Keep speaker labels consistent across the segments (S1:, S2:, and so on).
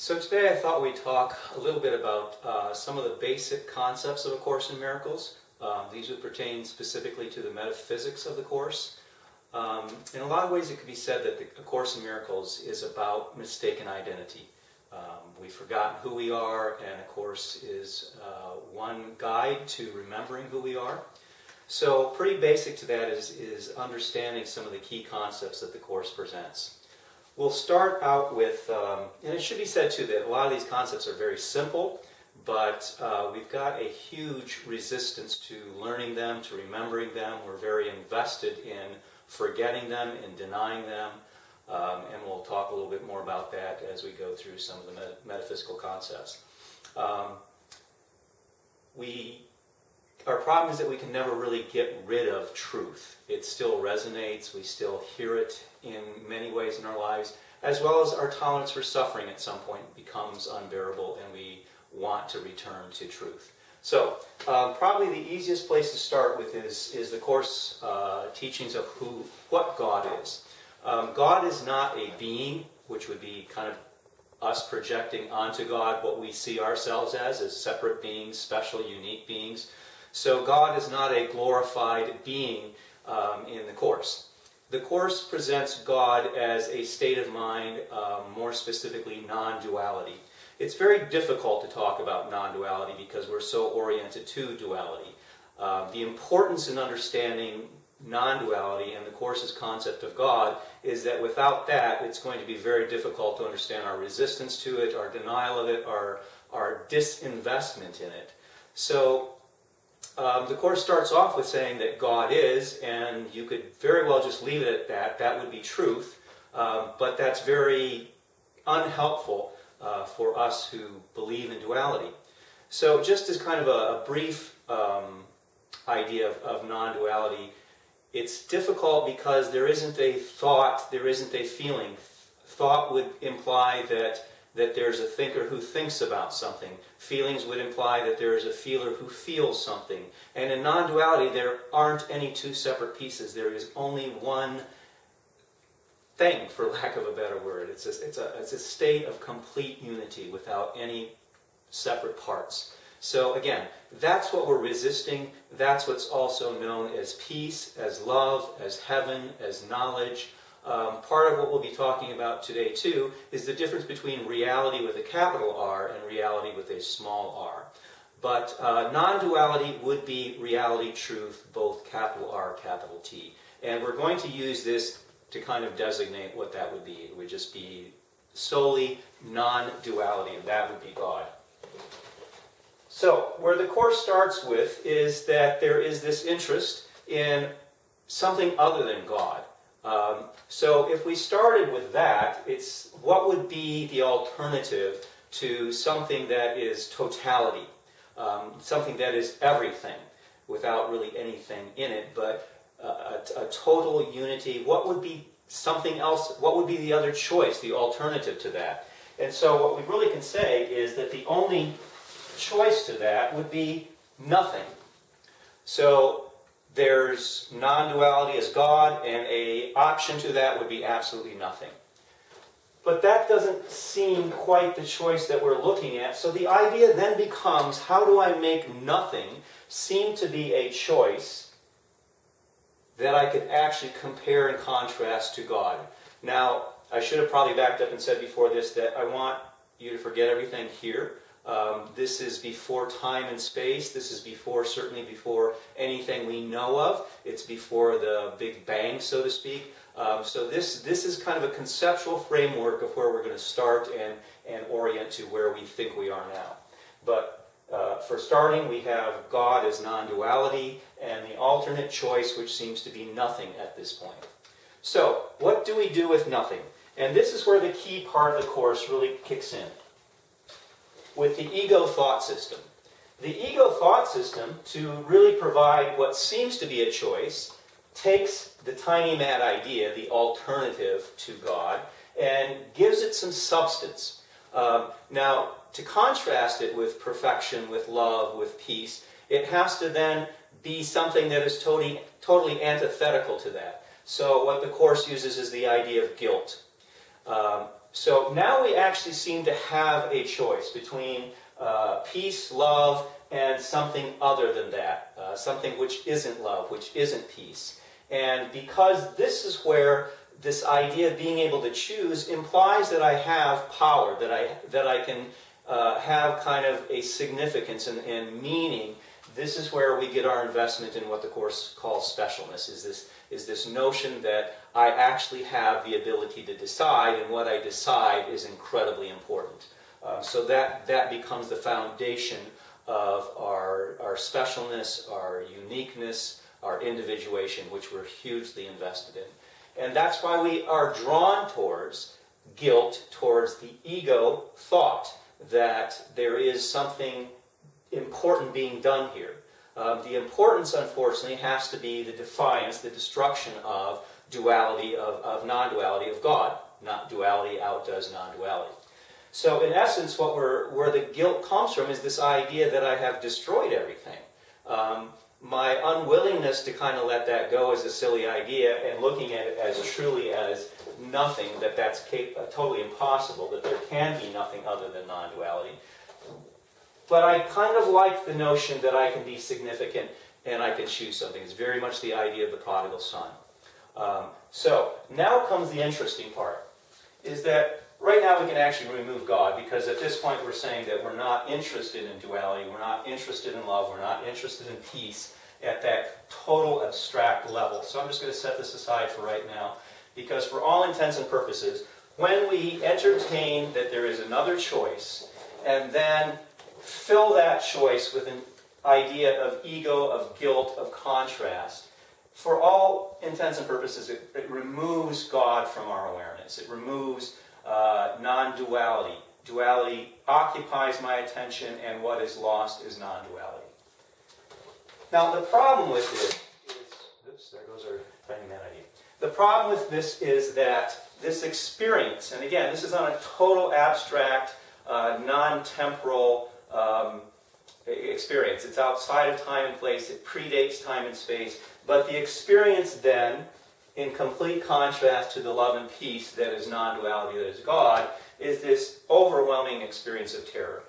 S1: So today I thought we'd talk a little bit about some of the basic concepts of A Course in Miracles. These would pertain specifically to the metaphysics of the Course. In a lot of ways it could be said that A Course in Miracles is about mistaken identity. We've forgotten who we are, and A Course is one guide to remembering who we are. So pretty basic to that is understanding some of the key concepts that the Course presents. We'll start out with, and it should be said too that a lot of these concepts are very simple, but we've got a huge resistance to learning them, to remembering them. We're very invested in forgetting them, in denying them, and we'll talk a little bit more about that as we go through some of the metaphysical concepts. Our problem is that we can never really get rid of truth. It still resonates, we still hear it in many ways in our lives, as well as our tolerance for suffering at some point becomes unbearable and we want to return to truth. So, probably the easiest place to start with is the Course teachings of what God is. God is not a being, which would be kind of us projecting onto God what we see ourselves as separate beings, special, unique beings. So God is not a glorified being in the Course. The Course presents God as a state of mind, more specifically non-duality. It's very difficult to talk about non-duality because we're so oriented to duality. The importance in understanding non-duality and the Course's concept of God is that without that, it's going to be very difficult to understand our resistance to it, our denial of it, our disinvestment in it. So, the Course starts off with saying that God is, and you could very well just leave it at that. That would be truth, but that's very unhelpful for us who believe in duality. So just as kind of a brief idea of non-duality, it's difficult because there isn't a thought, there isn't a feeling. Thought would imply that there's a thinker who thinks about something. Feelings would imply that there is a feeler who feels something. And in non-duality, there aren't any two separate pieces. There is only one thing, for lack of a better word. It's a state of complete unity without any separate parts. So again, that's what we're resisting. That's what's also known as peace, as love, as heaven, as knowledge. Part of what we'll be talking about today, too, is the difference between reality with a capital R and reality with a small r. But non-duality would be reality, truth, both capital R, capital T. And we're going to use this to kind of designate what that would be. It would just be solely non-duality, and that would be God. So, where the Course starts with is that there is this interest in something other than God. So if we started with that, it's what would be the alternative to something that is totality, something that is everything, without really anything in it, but a total unity. What would be something else? What would be the other choice, the alternative to that? And so what we really can say is that the only choice to that would be nothing. So there's non-duality as God, and an option to that would be absolutely nothing. But that doesn't seem quite the choice that we're looking at. So the idea then becomes, how do I make nothing seem to be a choice that I could actually compare and contrast to God? Now, I should have probably backed up and said before this that I want you to forget everything here. This is before time and space. This is certainly before anything we know of. It's before the Big Bang, so to speak. So this is kind of a conceptual framework of where we're going to start and orient to where we think we are now. But for starting, we have God as non-duality and the alternate choice, which seems to be nothing at this point. So what do we do with nothing? And this is where the key part of the Course really kicks in. With the ego thought system. The ego thought system, to really provide what seems to be a choice, takes the tiny mad idea, the alternative to God, and gives it some substance. Now, to contrast it with perfection, with love, with peace, it has to then be something that is totally antithetical to that. So what the Course uses is the idea of guilt. So now we actually seem to have a choice between peace, love, and something other than that. Something which isn't love, which isn't peace. And because this is where this idea of being able to choose implies that I have power, that I can have kind of a significance and meaning, this is where we get our investment in what the Course calls specialness, is this notion that I actually have the ability to decide, and what I decide is incredibly important. So that becomes the foundation of our specialness, our uniqueness, our individuation, which we're hugely invested in. And that's why we are drawn towards guilt, towards the ego thought that there is something important being done here. The importance, unfortunately, has to be the defiance, the destruction of duality, of non-duality of God. Not duality outdoes non-duality. So in essence, where the guilt comes from is this idea that I have destroyed everything. My unwillingness to kind of let that go is a silly idea, and looking at it as truly as nothing, that's totally impossible, that there can be nothing other than non-duality. But I kind of like the notion that I can be significant and I can choose something. It's very much the idea of the prodigal son. So now comes the interesting part, is that right now we can actually remove God, because at this point we're saying that we're not interested in duality, we're not interested in love, we're not interested in peace at that total abstract level. So I'm just going to set this aside for right now, because for all intents and purposes, when we entertain that there is another choice, and then fill that choice with an idea of ego, of guilt, of contrast, for all intents and purposes, it removes God from our awareness. It removes non-duality. Duality occupies my attention, and what is lost is non-duality. Now, the problem with this is, oops, there goes our tiny man idea. The problem with this is that this experience, and again, this is on a total abstract, non-temporal experience. It's outside of time and place. It predates time and space. But the experience then, in complete contrast to the love and peace that is non-duality, that is God, is this overwhelming experience of terror.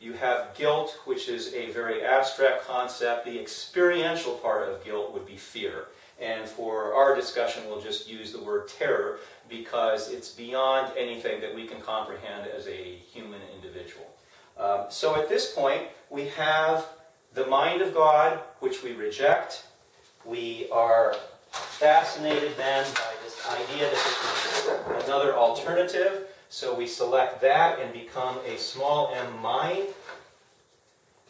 S1: You have guilt, which is a very abstract concept. The experiential part of guilt would be fear. And for our discussion, we'll just use the word terror because it's beyond anything that we can comprehend as a human individual. So at this point, we have the mind of God, which we reject. We are fascinated then by this idea that there's another alternative. So we select that and become a small m mind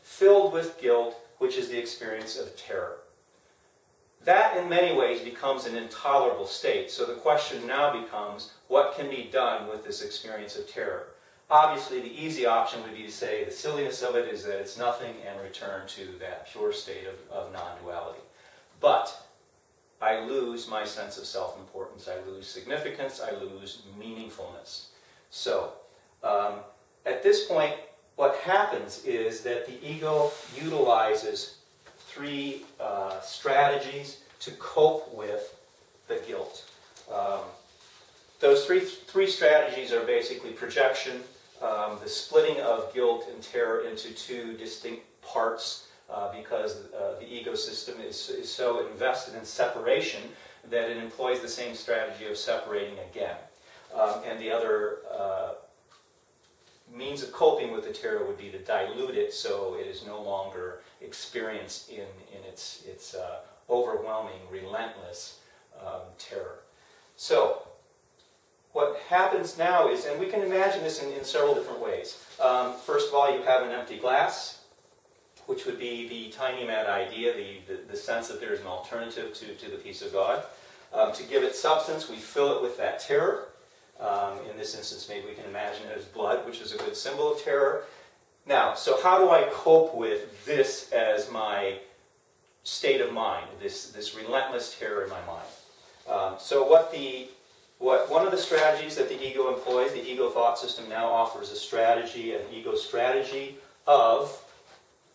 S1: filled with guilt, which is the experience of terror. That, in many ways, becomes an intolerable state. So the question now becomes, what can be done with this experience of terror? Obviously, the easy option would be to say the silliness of it is that it's nothing and return to that pure state of non-duality. But I lose my sense of self-importance. I lose significance. I lose meaningfulness. So at this point, what happens is that the ego utilizes three strategies to cope with the guilt. Those three strategies are basically projection, the splitting of guilt and terror into two distinct parts because the ego system is so invested in separation that it employs the same strategy of separating again. And the other means of coping with the terror would be to dilute it so it is no longer experienced in its overwhelming, relentless terror. So what happens now is, and we can imagine this in several different ways. First of all, you have an empty glass, which would be the tiny mad idea, the sense that there is an alternative to the peace of God. To give it substance, we fill it with that terror. In this instance, maybe we can imagine it as blood, which is a good symbol of terror. Now, so how do I cope with this as my state of mind, this relentless terror in my mind? So one of the strategies that the ego employs, the ego thought system now offers a strategy, an ego strategy of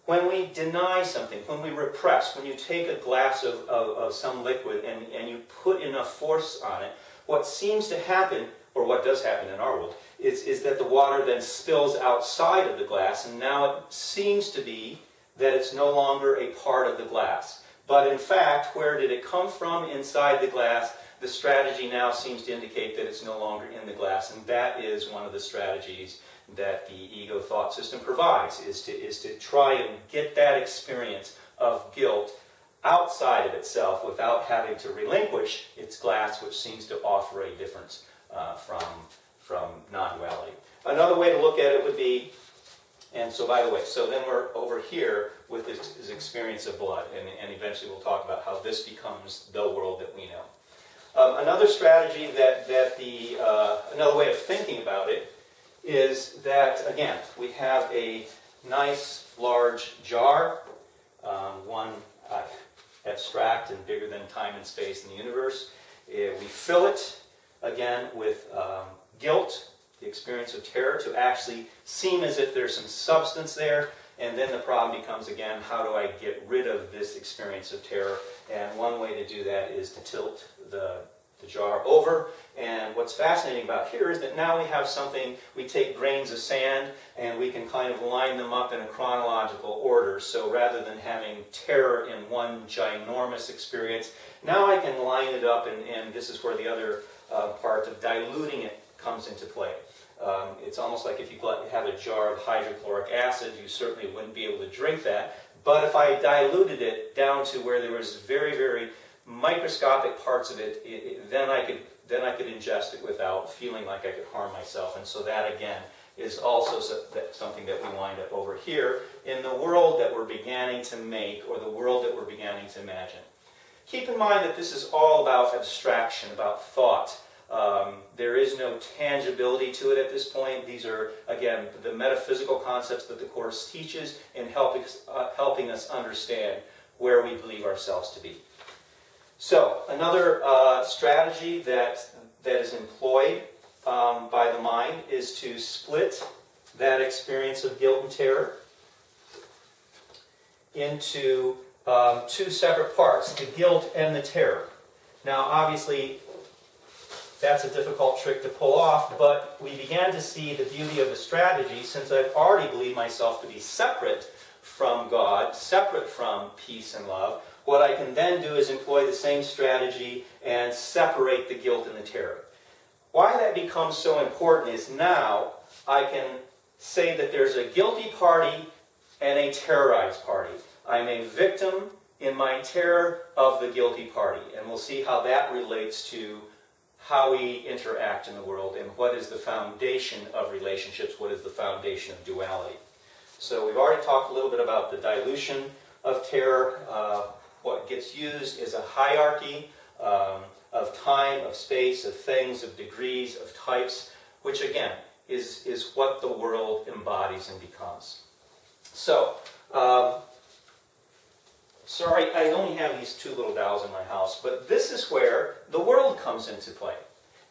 S1: when we deny something, when we repress, when you take a glass of some liquid and you put enough force on it, what seems to happen or what does happen in our world, is that the water then spills outside of the glass, and now it seems to be that it's no longer a part of the glass. But in fact, where did it come from inside the glass? The strategy now seems to indicate that it's no longer in the glass, and that is one of the strategies that the ego thought system provides, is to try and get that experience of guilt outside of itself without having to relinquish its glass, which seems to offer a difference from non-duality. Another way to look at it would be, and so by the way, so then we're over here with this experience of blood, and eventually we'll talk about how this becomes the world that we know. Another strategy another way of thinking about it is that, again, we have a nice large jar, one abstract and bigger than time and space in the universe. We fill it, again, with guilt, the experience of terror, to actually seem as if there's some substance there. And then the problem becomes, again, how do I get rid of this experience of terror? And one way to do that is to tilt the jar over. And what's fascinating about here is that now we have something, we take grains of sand and we can kind of line them up in a chronological order. So rather than having terror in one ginormous experience, now I can line it up, and this is where the other part of diluting it comes into play. It's almost like if you have a jar of hydrochloric acid, you certainly wouldn't be able to drink that. But if I diluted it down to where there was very, very microscopic parts of it, then I could ingest it without feeling like I could harm myself. And so that, again, is also something that we wind up over here in the world that we're beginning to make, or the world that we're beginning to imagine. Keep in mind that this is all about abstraction, about thought. There is no tangibility to it at this point. These are, again, the metaphysical concepts that the Course teaches in helping us understand where we believe ourselves to be. So, another strategy that is employed by the mind is to split that experience of guilt and terror into two separate parts, the guilt and the terror. Now, obviously, that's a difficult trick to pull off, but we began to see the beauty of the strategy, since I've already believed myself to be separate from God, separate from peace and love. What I can then do is employ the same strategy and separate the guilt and the terror. Why that becomes so important is now I can say that there's a guilty party and a terrorized party. I'm a victim in my terror of the guilty party, and we'll see how that relates to how we interact in the world and what is the foundation of relationships, what is the foundation of duality. So we've already talked a little bit about the dilution of terror. What gets used is a hierarchy of time, of space, of things, of degrees, of types, which again is what the world embodies and becomes. So, sorry, I only have these two little dolls in my house, but this is where the world comes into play.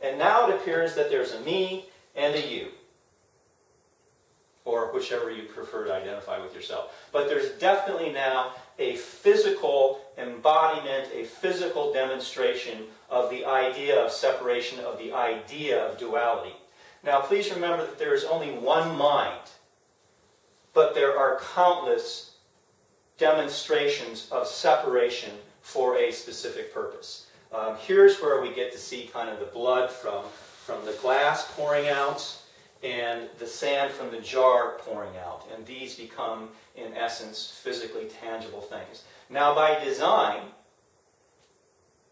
S1: And now it appears that there's a me and a you, or whichever you prefer to identify with yourself. But there's definitely now a physical embodiment, a physical demonstration of the idea of separation, of the idea of duality. Now, please remember that there is only one mind, but there are countless demonstrations of separation for a specific purpose. Here's where we get to see kind of the blood from the glass pouring out and the sand from the jar pouring out. And these become, in essence, physically tangible things. Now, by design,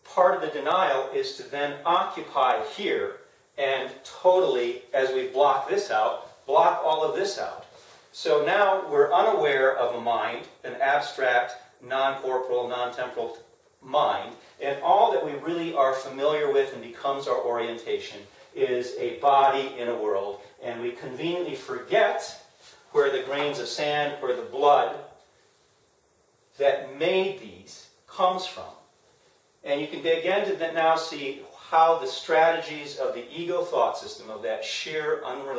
S1: part of the denial is to then occupy here and totally, as we block this out, block all of this out. So now we're unaware of a mind, an abstract, non-corporal, non-temporal mind, and all that we really are familiar with and becomes our orientation is a body in a world, and we conveniently forget where the grains of sand, where the blood that made these comes from. And you can begin to now see how the strategies of the ego thought system, of that sheer unrelated